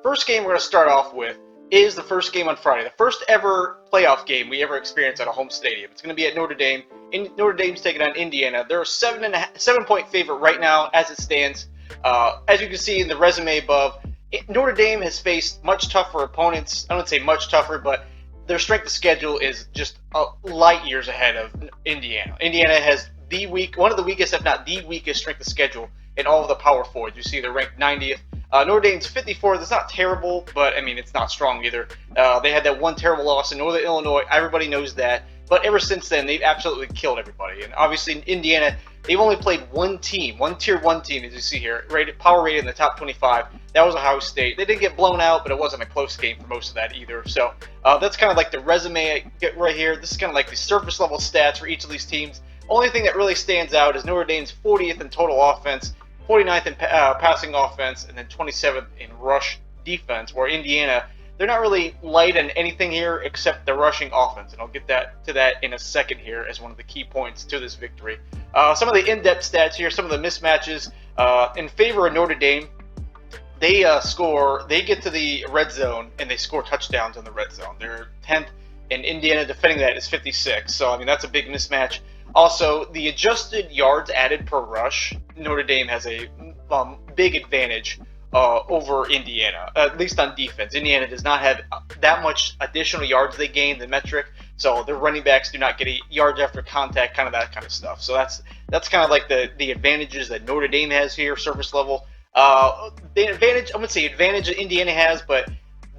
First game we're going to start off with is the first game on Friday, the first ever playoff game we ever experienced at a home stadium. It's going to be at Notre Dame. Notre Dame's taking on Indiana. They're a 7-point favorite right now as it stands. As you can see in the resume above, Notre Dame has faced much tougher opponents. I don't say much tougher, but their strength of schedule is just light years ahead of Indiana. Indiana has one of the weakest, if not the weakest, strength of schedule in all of the Power Fours. You see they're ranked 90th. Notre Dame's 54th. That's not terrible, but I mean it's not strong either. They had that one terrible loss in Northern Illinois. Everybody knows that. But ever since then, they've absolutely killed everybody. And obviously, in Indiana, they've only played one team, one Tier 1 team, as you see here, power rated in the top 25. That was Ohio State. They didn't get blown out, but it wasn't a close game for most of that either. So that's kind of like the resume I get right here. This is kind of like the surface level stats for each of these teams. Only thing that really stands out is Notre Dame's 40th in total offense, 49th in passing offense, and then 27th in rush defense, where Indiana, they're not really light on anything here except the rushing offense, and I'll get to that in a second here as one of the key points to this victory. Some of the in-depth stats here, some of the mismatches in favor of Notre Dame. They get to the red zone, and they score touchdowns in the red zone. They're 10th, and Indiana defending that is 56, so I mean that's a big mismatch. Also, the adjusted yards added per rush, Notre Dame has a big advantage over Indiana, at least on defense. Indiana does not have that much additional yards they gain, the metric, so their running backs do not get yards after contact, kind of that kind of stuff. So that's kind of like the advantages that Notre Dame has here, surface level. The advantage, I wouldn't say advantage that Indiana has, but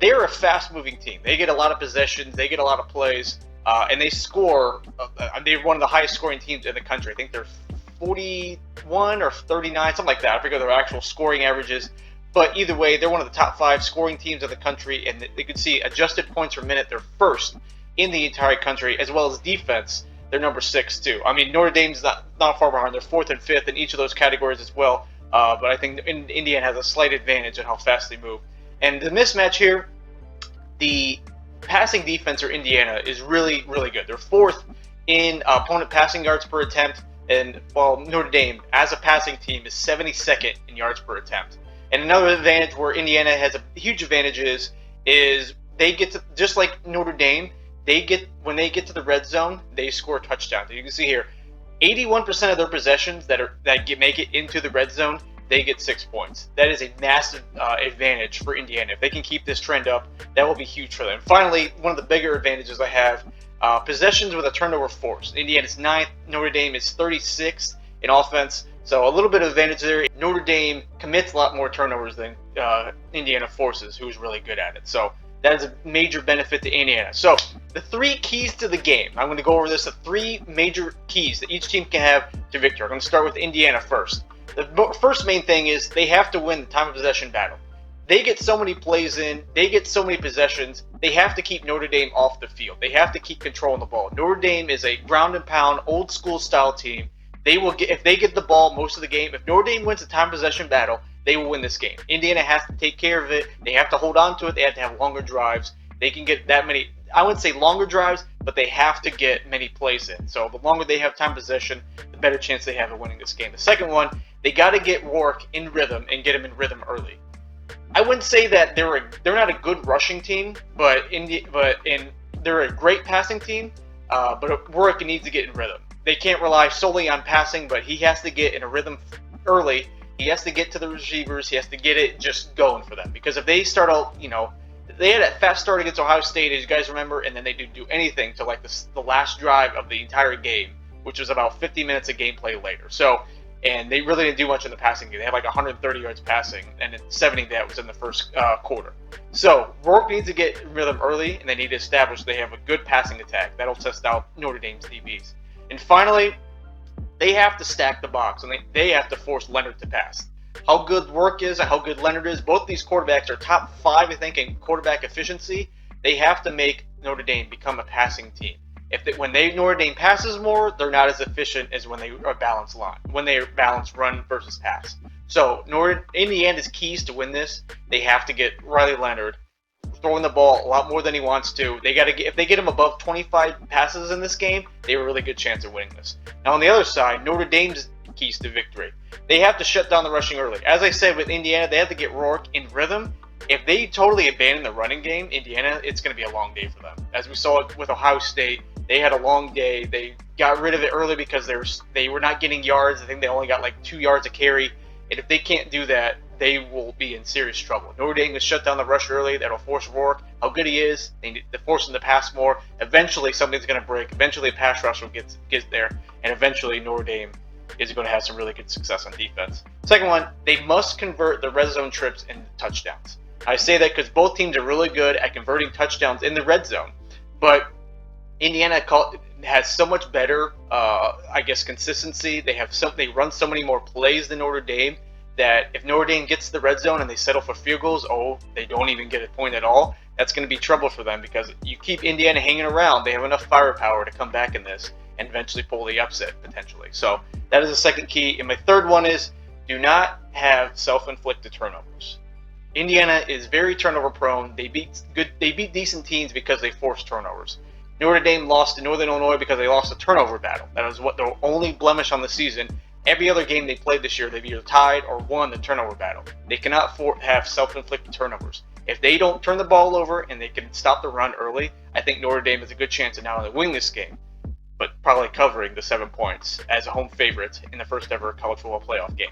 they're a fast-moving team. They get a lot of possessions, they get a lot of plays, and they score. They're one of the highest-scoring teams in the country. I think they're 41 or 39, something like that. I forget their actual scoring averages. But either way, they're one of the top 5 scoring teams in the country, and they could see adjusted points per minute. They're first in the entire country, as well as defense. They're number 6 too. I mean, Notre Dame's not far behind. They're 4th and 5th in each of those categories as well. But I think Indiana has a slight advantage in how fast they move. And the mismatch here, the passing defense for Indiana is really, really good. They're 4th in opponent passing yards per attempt, and while Notre Dame, as a passing team, is 72nd in yards per attempt. And another advantage where Indiana has a huge advantage is they get to, just like Notre Dame, when they get to the red zone, they score touchdowns. And you can see here, 81% of their possessions that make it into the red zone, they get 6 points. That is a massive advantage for Indiana. If they can keep this trend up, that will be huge for them. Finally, one of the bigger advantages I have, possessions with a turnover force. Indiana's 9th, Notre Dame is 36th in offense. So a little bit of advantage there. Notre Dame commits a lot more turnovers than Indiana forces, who's really good at it. So that is a major benefit to Indiana. So the 3 keys to the game. I'm going to go over this, the 3 major keys that each team can have to victory. I'm going to start with Indiana first. The first main thing is they have to win the time of possession battle. They get so many plays in, they get so many possessions, they have to keep Notre Dame off the field. They have to keep controlling the ball. Notre Dame is a ground and pound, old school style team. They will get, if they get the ball most of the game, if Notre Dame wins the time possession battle, they will win this game. Indiana has to take care of it. They have to hold on to it. They have to have longer drives. They can get that many, I wouldn't say longer drives, but they have to get many plays in. So the longer they have time possession, the better chance they have of winning this game. The second one, they got to get Rourke in rhythm and get him in rhythm early. I wouldn't say that they're not a good rushing team, but they're a great passing team. But Rourke needs to get in rhythm. They can't rely solely on passing, but he has to get in a rhythm early. He has to get to the receivers. He has to get it just going for them. Because if they start out, they had a fast start against Ohio State, as you guys remember, and then they didn't do anything till like the last drive of the entire game, which was about 50 minutes of gameplay later. And they really didn't do much in the passing game. They had like 130 yards passing, and 70 of that was in the first quarter. So Rourke needs to get in rhythm early, and they need to establish they have a good passing attack. That'll test out Notre Dame's DBs. And finally, they have to stack the box, and they have to force Leonard to pass. How good Rourke is and how good Leonard is, both these quarterbacks are top 5, I think, in quarterback efficiency. They have to make Notre Dame become a passing team. When Notre Dame passes more, they're not as efficient as when they are balanced line, when they are balanced run versus pass. So Indiana's keys to win this, they have to get Riley Leonard throwing the ball a lot more than he wants to. If they get him above 25 passes in this game, they have a really good chance of winning this. Now on the other side, Notre Dame's keys to victory. They have to shut down the rushing early. As I said with Indiana, they have to get Rourke in rhythm. If they totally abandon the running game, Indiana, it's going to be a long day for them. As we saw with Ohio State, they had a long day. They got rid of it early because they were not getting yards. I think they only got like 2 yards a carry. And if they can't do that, they will be in serious trouble. Notre Dame has shut down the rush early. That'll force Rourke. How good he is, they need to force him to pass more. Eventually, something's going to break. Eventually, a pass rush will get there. And eventually, Notre Dame is going to have some really good success on defense. Second one, they must convert the red zone trips into touchdowns. I say that because both teams are really good at converting touchdowns in the red zone. But Indiana has so much better, consistency. They run so many more plays than Notre Dame that if Notre Dame gets to the red zone and they settle for field goals, they don't even get a point at all. That's going to be trouble for them because you keep Indiana hanging around. They have enough firepower to come back in this and eventually pull the upset potentially. So that is the second key. And my third one is do not have self-inflicted turnovers. Indiana is very turnover prone. They beat decent teams because they force turnovers. Notre Dame lost to Northern Illinois because they lost a turnover battle. That was what their only blemish on the season. Every other game they played this year, they've either tied or won the turnover battle. They cannot have self-inflicted turnovers. If they don't turn the ball over and they can stop the run early, I think Notre Dame has a good chance of not only winning this game, but probably covering the 7 points as a home favorite in the first ever college football playoff game.